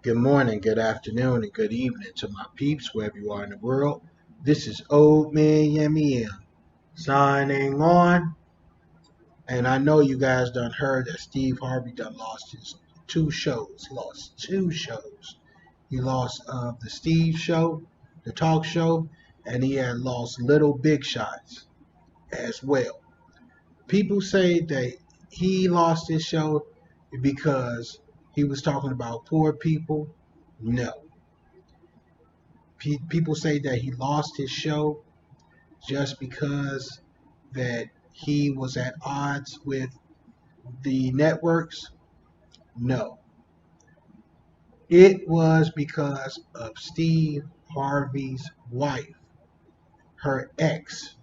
Good morning, good afternoon, and good evening to my peeps wherever you are in the world. This is Old Man Yemmy M signing on. And I know you guys done heard that Steve Harvey done lost his two shows. He lost two shows. He lost the Steve show, the talk show, and he had lost Little Big Shots as well. People say that he lost his show because he was talking about poor people. No. People say that he lost his show just because that he was at odds with the networks. No, it was because of Steve Harvey's wife, her ex.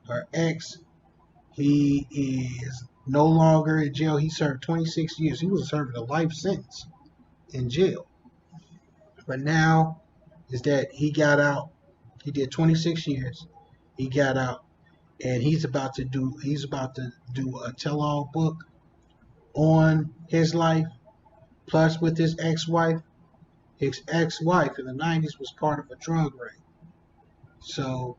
Her ex, he is no longer in jail. He served 26 years. He was serving a life sentence in jail. But now is that he got out. He did 26 years. He got out and he's about to do a tell-all book on his life, plus with his ex-wife. His ex-wife in the 90s was part of a drug ring. So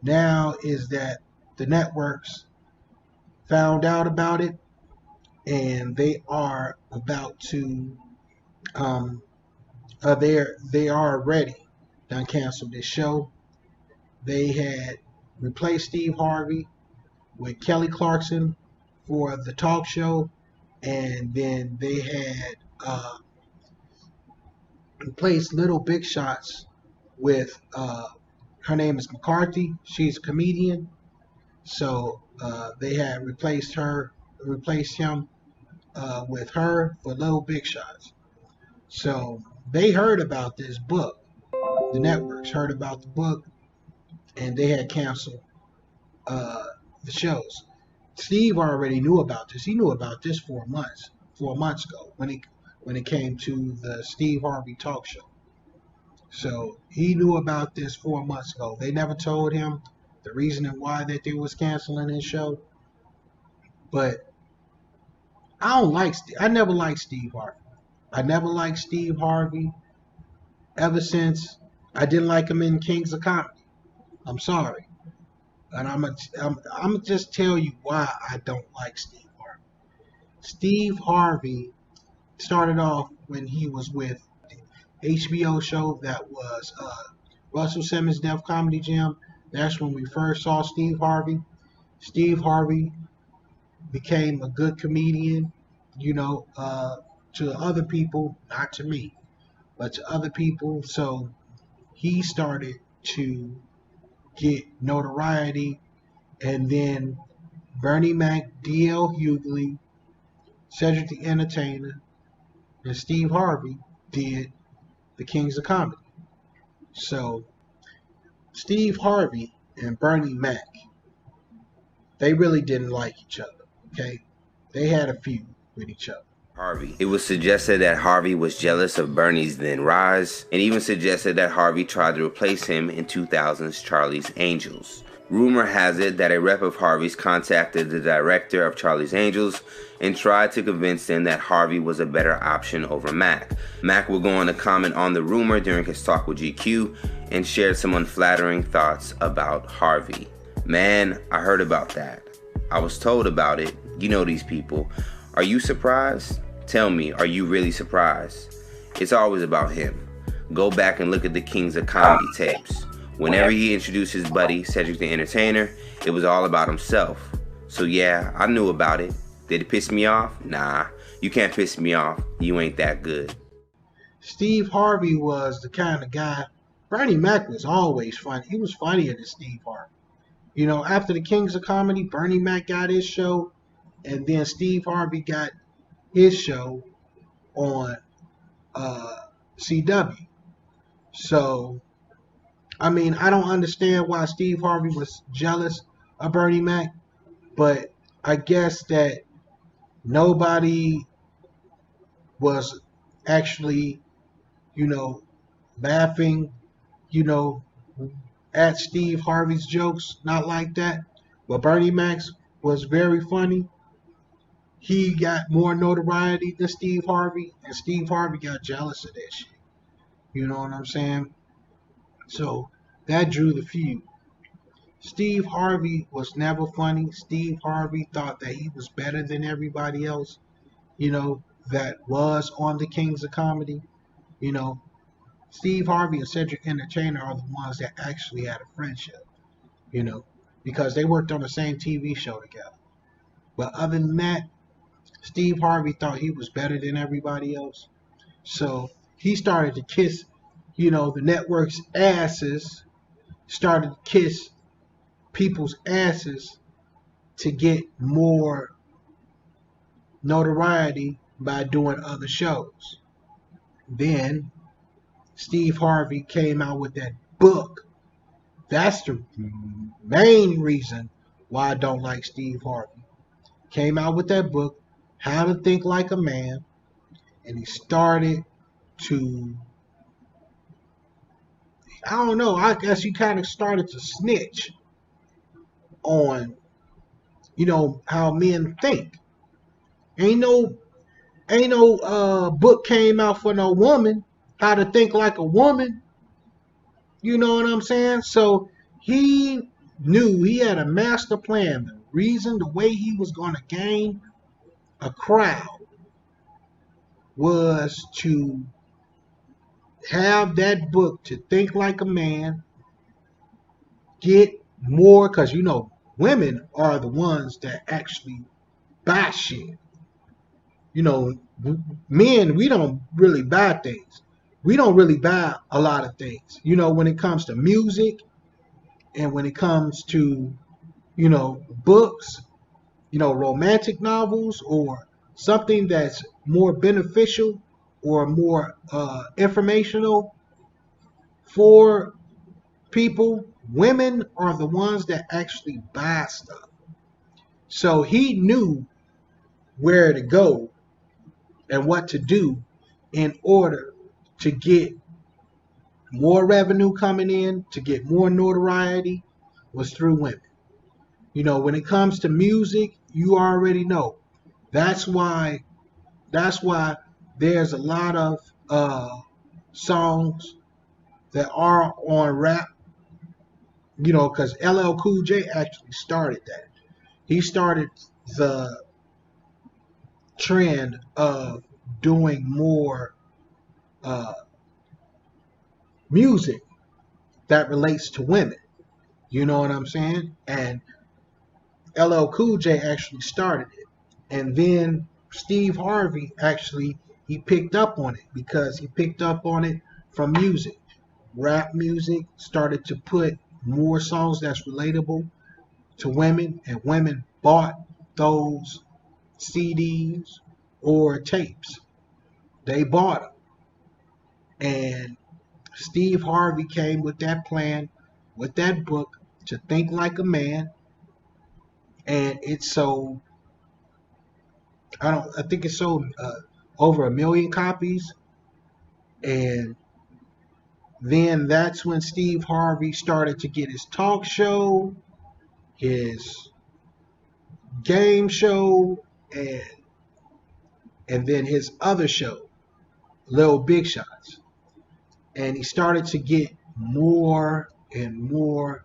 now is that the networks found out about it, and they are about to they are already done canceled this show. They had replaced Steve Harvey with Kelly Clarkson for the talk show, and then they had replaced Little Big Shots with her name is McCarthy. She's a comedian, so they had replaced him with her for Little Big Shots. So they heard about this book. The networks heard about the book, and they had canceled the shows. Steve already knew about this. He knew about this 4 months ago when it came to the Steve Harvey talk show. So he knew about this 4 months ago. They never told him the reason and why that they was canceling his show. But I never liked Steve Harvey. I never liked Steve Harvey ever since I didn't like him in Kings of Comedy. I'm sorry. And I'm just tell you why I don't like Steve Harvey. Steve Harvey started off when he was with the HBO show that was Russell Simmons' Def Comedy Jam. That's when we first saw Steve Harvey. Steve Harvey became a good comedian, to other people, not to me, but to other people. So he started to get notoriety, and then Bernie Mac, D.L. Hughley, Cedric the Entertainer, and Steve Harvey did the Kings of Comedy. So Steve Harvey and Bernie Mac, they really didn't like each other. Okay, they had a feud with each other. Harvey. It was suggested that Harvey was jealous of Bernie's then rise, and even suggested that Harvey tried to replace him in 2000's Charlie's Angels. Rumor has it that a rep of Harvey's contacted the director of Charlie's Angels and tried to convince them that Harvey was a better option over Mac. Mac will go on to comment on the rumor during his talk with GQ and shared some unflattering thoughts about Harvey. Man, I heard about that. I was told about it. You know these people. Are you surprised? Tell me, are you really surprised? It's always about him. Go back and look at the Kings of Comedy tapes. Whenever he introduced his buddy, Cedric the Entertainer, it was all about himself. So yeah, I knew about it. Did it piss me off? Nah, you can't piss me off. You ain't that good. Steve Harvey was the kind of guy. Bernie Mac was always funny. He was funnier than Steve Harvey. After the Kings of Comedy, Bernie Mac got his show, and then Steve Harvey got his show on CW. So, I don't understand why Steve Harvey was jealous of Bernie Mac, but I guess that nobody was actually, laughing, at Steve Harvey's jokes, not like that. But Bernie Mac was very funny. he got more notoriety than Steve Harvey, and Steve Harvey got jealous of that shit. You know what I'm saying? So that drew the feud. Steve Harvey was never funny. Steve Harvey thought that he was better than everybody else, you know, that was on the Kings of Comedy. You know, Steve Harvey and Cedric Entertainer are the ones that actually had a friendship, you know, because they worked on the same TV show together. But other than that, Steve Harvey thought he was better than everybody else. So he started to kiss, you know, the network's asses, started to kiss people's asses to get more notoriety by doing other shows. Then Steve Harvey came out with that book. That's the main reason why I don't like Steve Harvey. Came out with that book, How to Think Like a Man, and he started to, I don't know, I guess he kind of started to snitch on, you know, how men think. Ain't no book came out for no woman, How to Think Like a Woman. You know what I'm saying? So he knew he had a master plan. The reason, the way he was going to gain a crowd was to have that book, To Think Like a Man, get more, because you know women are the ones that actually buy shit. You know, men, we don't really buy things. We don't really buy a lot of things. You know, when it comes to music and when it comes to, you know, books, you know, romantic novels or something that's more beneficial or more informational for people, women are the ones that actually buy stuff. So he knew where to go and what to do in order to get more revenue coming in, to get more notoriety, was through women. You know, when it comes to music, you already know. That's why there's a lot of songs that are on rap, you know, because LL Cool J actually started that. He started the trend of doing more uh, music that relates to women. You know what I'm saying? And LL Cool J actually started it. And then Steve Harvey actually, he picked up on it because he picked up on it from music. Rap music started to put more songs that's relatable to women, and women bought those CDs or tapes. They bought them. And Steve Harvey came with that plan, with that book, To Think Like a Man, and it sold. I think it sold over 1 million copies, and then that's when Steve Harvey started to get his talk show, his game show, and then his other show, Little Big Shots. And he started to get more and more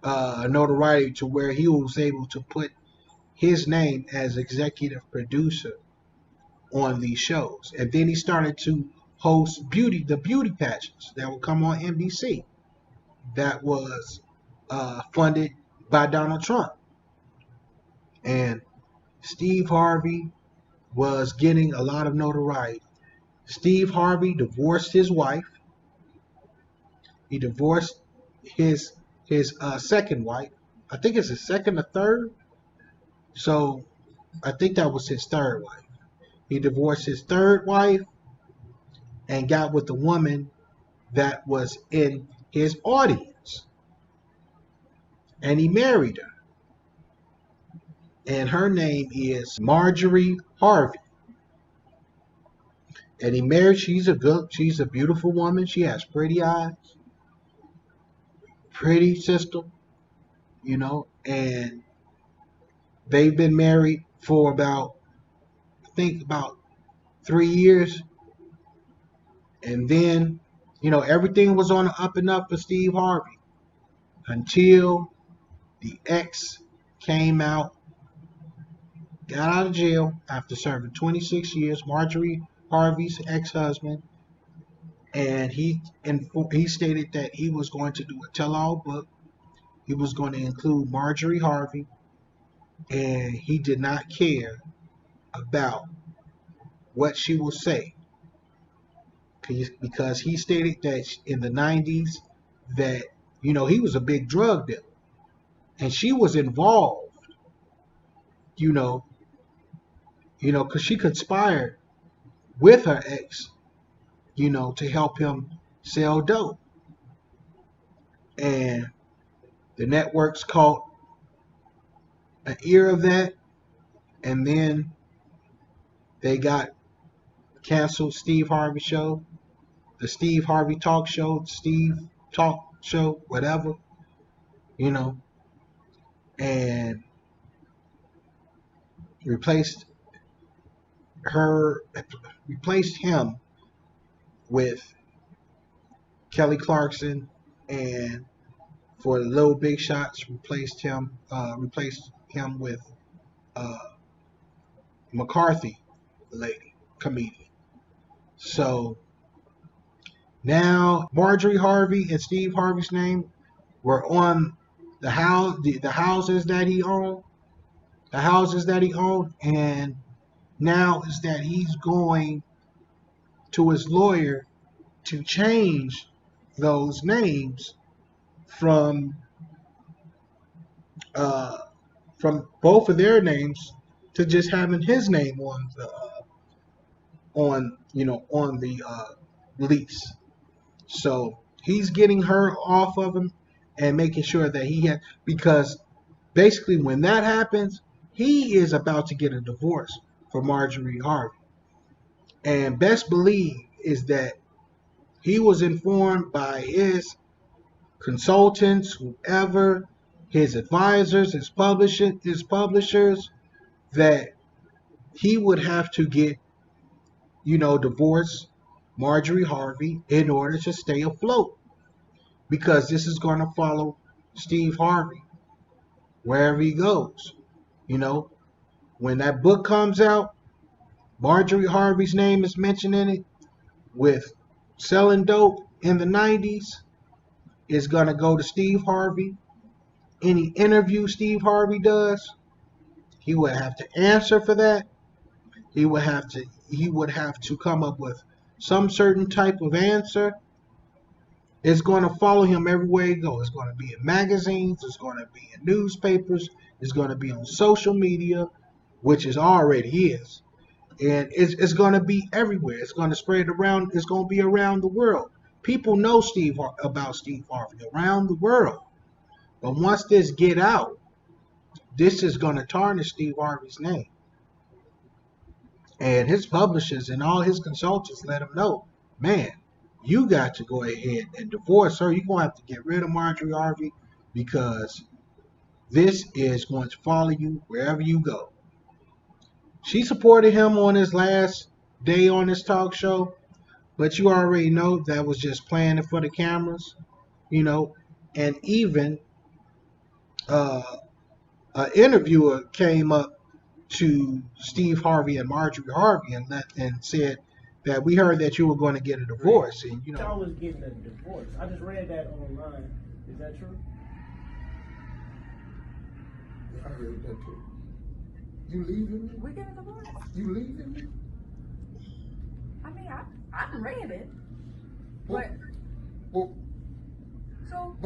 notoriety to where he was able to put his name as executive producer on these shows. And then he started to host the beauty pageants that would come on NBC that was funded by Donald Trump. And Steve Harvey was getting a lot of notoriety. Steve Harvey divorced his wife. He divorced his second wife. I think it's his second or third. So I think that was his third wife. He divorced his third wife and got with the woman that was in his audience. And he married her. And her name is Marjorie Harvey. And he married, she's a beautiful woman. She has pretty eyes. Pretty sister, you know, and they've been married for about, I think about 3 years. And then, everything was on the up and up for Steve Harvey until the ex came out, got out of jail after serving 26 years, Marjorie Harvey's ex-husband, and he stated that he was going to do a tell-all book. He was going to include Marjorie Harvey, and he did not care about what she will say, because he stated that in the 90s that, he was a big drug dealer, and she was involved, because she conspired with her ex, to help him sell dope. And the networks caught an ear of that, and then they got canceled Steve Harvey show, the Steve Harvey talk show, Steve talk show, whatever, and replaced him with Kelly Clarkson, and for the Little Big Shots replaced him with McCarthy, the lady comedian. So now Marjorie Harvey and Steve Harvey's name were on the houses that he owned, and now is that he's going to his lawyer to change those names from both of their names to just having his name on the lease. So he's getting her off of him and making sure that he had, because basically when that happens, he is about to get a divorce from Marjorie Harvey. And best believe is that he was informed by his consultants, whoever, his advisors, his publishers, that he would have to get, divorce Marjorie Harvey in order to stay afloat, because this is going to follow Steve Harvey wherever he goes. When that book comes out, Marjorie Harvey's name is mentioned in it with selling dope in the 90s. Is going to go to Steve Harvey. Any interview Steve Harvey does, he would have to answer for that. He would have to come up with some certain type of answer. It's going to follow him everywhere he goes. It's going to be in magazines. It's going to be in newspapers. It's going to be on social media, which it already is. And it's going to be everywhere. It's going to spread around. It's going to be around the world. People know about Steve Harvey around the world. But once this get out, this is going to tarnish Steve Harvey's name. And his publishers and all his consultants let him know, man, you got to go ahead and divorce her. You're going to have to get rid of Marjorie Harvey, because this is going to follow you wherever you go. She supported him on his last day on this talk show, but you already know that was just playing it for the cameras, and even an interviewer came up to Steve Harvey and Marjorie Harvey and said that we heard that you were going to get a divorce. And I was getting a divorce. I just read that online. Is that true? I read that too. You leaving me? We get a divorce. You leaving me? I mean, I read it. But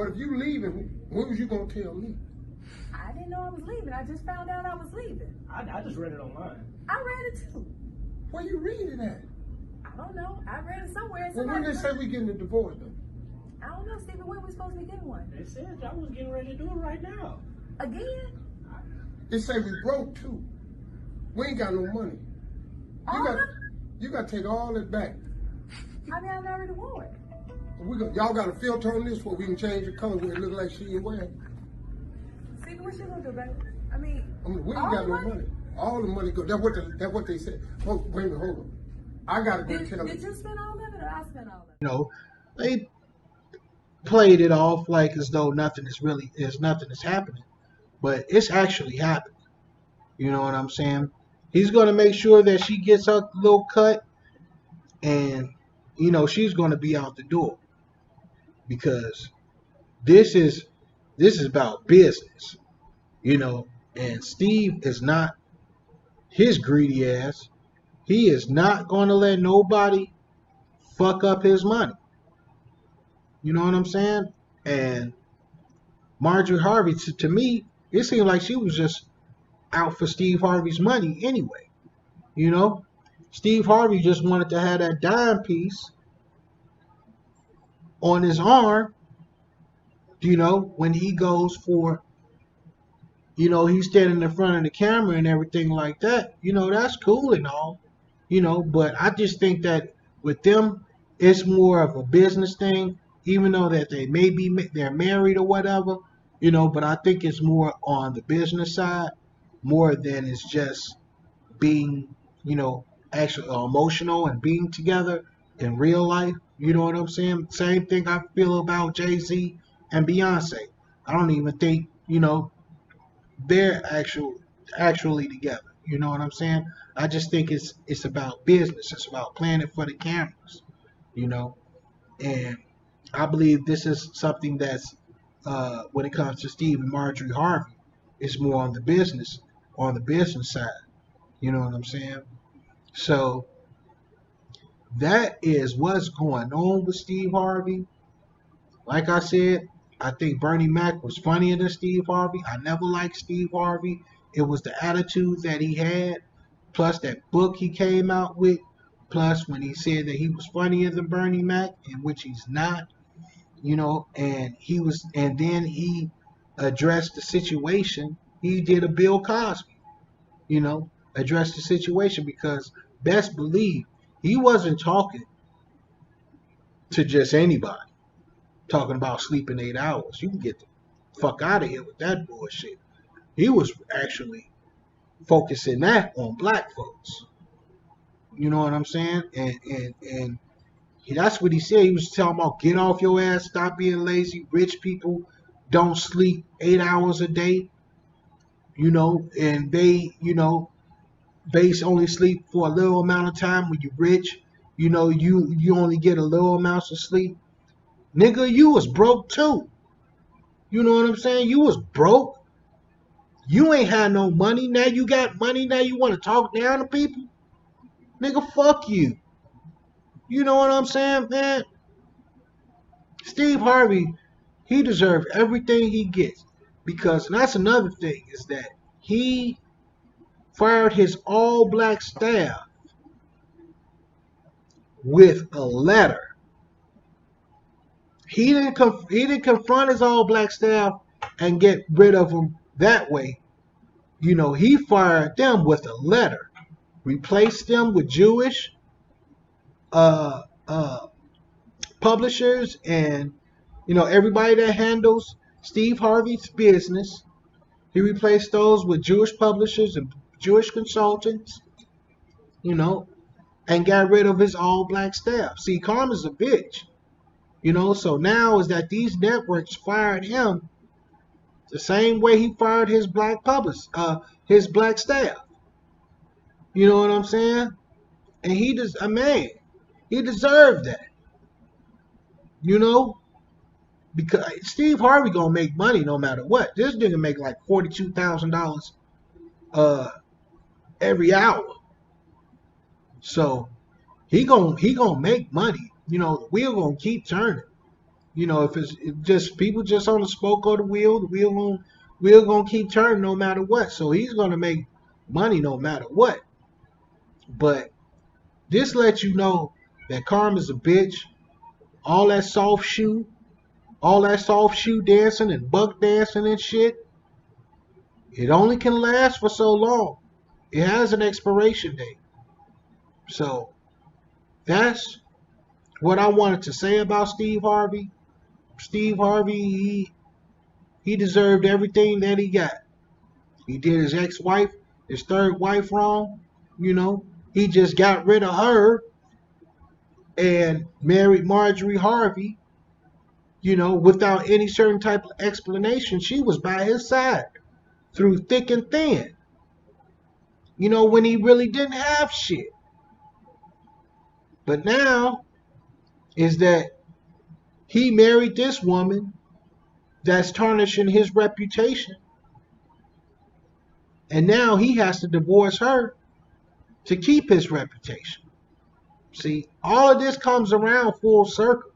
if you leaving, when was you gonna tell me? I didn't know I was leaving. I just found out I was leaving. I just read it online. I read it too. Where you reading at? I don't know. I read it somewhere. Well, when they say we getting a divorce though? I don't know, Stephen. When we supposed to be getting one? They said y'all was getting ready to do it right now. Again? They say we broke too. We ain't got no money. You got to take all that back. I mean, I already wore it. Y'all got a filter on this where we can change the color where it look like she ain't wearing. Stephen, what you gonna do, baby? I mean, we ain't got no money. All the money go. That's what they said. Oh, wait a minute, hold on. I gotta go tell Did them. you spend all of it or I spent all of it? You know, they played it off like as though nothing is happening, but it's actually happening. You know what I'm saying? He's gonna make sure that she gets her little cut, and you know she's gonna be out the door because this is about business. You know, and Steve is not his greedy ass. He is not gonna let nobody fuck up his money. You know what I'm saying? And Marjorie Harvey, to me, it seemed like she was just out for Steve Harvey's money anyway. You know, Steve Harvey just wanted to have that dime piece on his arm. You know, when he goes for, you know, he's standing in front of the camera and everything like that. You know, that's cool and all. You know, but I just think that with them, it's more of a business thing. Even though that they're married or whatever, you know, but I think it's more on the business side more than it's just being, you know, actually emotional and being together in real life. You know what I'm saying? Same thing I feel about Jay-Z and Beyonce. I don't even think, you know, they're actually together. You know what I'm saying? I just think it's about business. It's about playing it for the cameras, you know, and I believe this is something that's when it comes to Steve and Marjorie Harvey, it's more on the business side. You know what I'm saying? So that is what's going on with Steve Harvey. Like I said, I think Bernie Mac was funnier than Steve Harvey. I never liked Steve Harvey. It was the attitude that he had, plus that book he came out with, plus when he said that he was funnier than Bernie Mac, in which he's not. You know, and then he addressed the situation. He did a Bill Cosby, you know, addressed the situation because best believe he wasn't talking to just anybody, talking about sleeping 8 hours. You can get the fuck out of here with that bullshit. He was actually focusing that on black folks. You know what I'm saying? And that's what he said. He was talking about get off your ass, stop being lazy. Rich people don't sleep 8 hours a day, you know, and they, you know, base only sleep for a little amount of time. When you're rich, you know, you only get a little amounts of sleep. Nigga, you was broke too. You know what I'm saying? You was broke. You ain't had no money. Now you got money. Now you want to talk down to people? Nigga, fuck you. You know what I'm saying, man? Steve Harvey, he deserves everything he gets. Because, and that's another thing, is that he fired his all-black staff with a letter. He didn't confront his all-black staff and get rid of them that way. You know, he fired them with a letter. Replaced them with Jewish publishers and, you know, everybody that handles Steve Harvey's business. He replaced those with Jewish publishers and Jewish consultants, you know, and got rid of his all-black staff. See, karma's a bitch, you know, so now is that these networks fired him the same way he fired his black his black staff. You know what I'm saying? And he deserved that. You know? Because Steve Harvey gonna make money no matter what. This nigga make like $42,000 every hour. So he gonna make money. You know, the wheel gonna keep turning. You know, if just people just on the spoke of the wheel gonna keep turning no matter what. So he's gonna make money no matter what. But this lets you know that karma's a bitch. All that soft shoe dancing and buck dancing and shit, it only can last for so long. It has an expiration date. So that's what I wanted to say about Steve Harvey. Steve Harvey, he deserved everything that he got. He did his ex-wife his third wife wrong. You know, he just got rid of her and married Marjorie Harvey, you know, without any certain type of explanation. She was by his side through thick and thin, you know, when he really didn't have shit. But now is that he married this woman that's tarnishing his reputation. And now he has to divorce her to keep his reputation. See, all of this comes around full circle.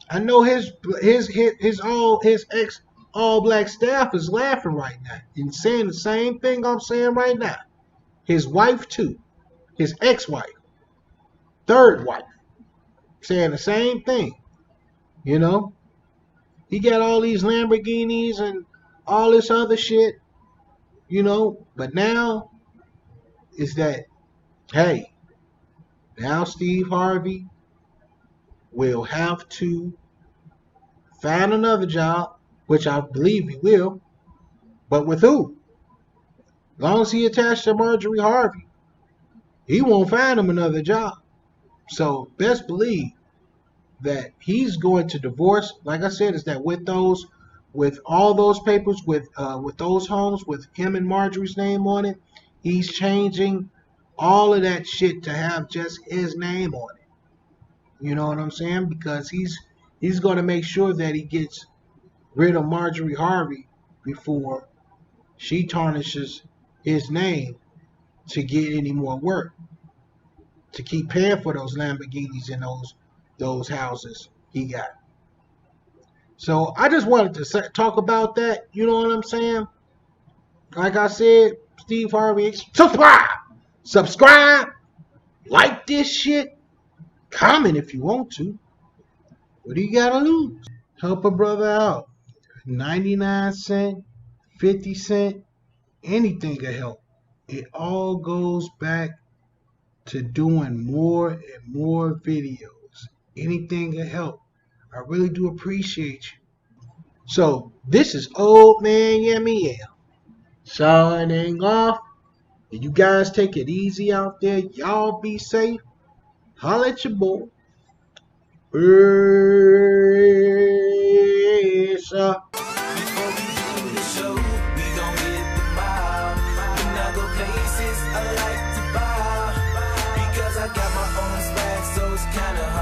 I know his ex all black staff is laughing right now and saying the same thing I'm saying right now. His wife too, his ex-wife, third wife, saying the same thing. You know, he got all these Lamborghinis and all this other shit, you know, but now is that, hey, now Steve Harvey will have to find another job, which I believe he will, but with who? As long as he attached to Marjorie Harvey, he won't find him another job. So best believe that he's going to divorce. Like I said, is that with all those papers, with those homes, with him and Marjorie's name on it, he's changing all of that shit to have just his name on it. You know what I'm saying? Because he's going to make sure that he gets rid of Marjorie Harvey before she tarnishes his name to get any more work, to keep paying for those Lamborghinis and those houses he got. So I just wanted to talk about that. You know what I'm saying? Like I said, Steve Harvey, subscribe, like this shit, comment if you want to. What do you gotta lose? Help a brother out. 99 cents, 50 cents, anything will help. It all goes back to doing more and more videos. Anything will help. I really do appreciate you. So this is Old Man Yummy L signing off. And you guys take it easy out there. Y'all be safe. Holla at your boy. Peace out. Before we do the show, we gon' hit the mile. When I go places, I like to bow. Because I got my own swag, so it's kinda hard.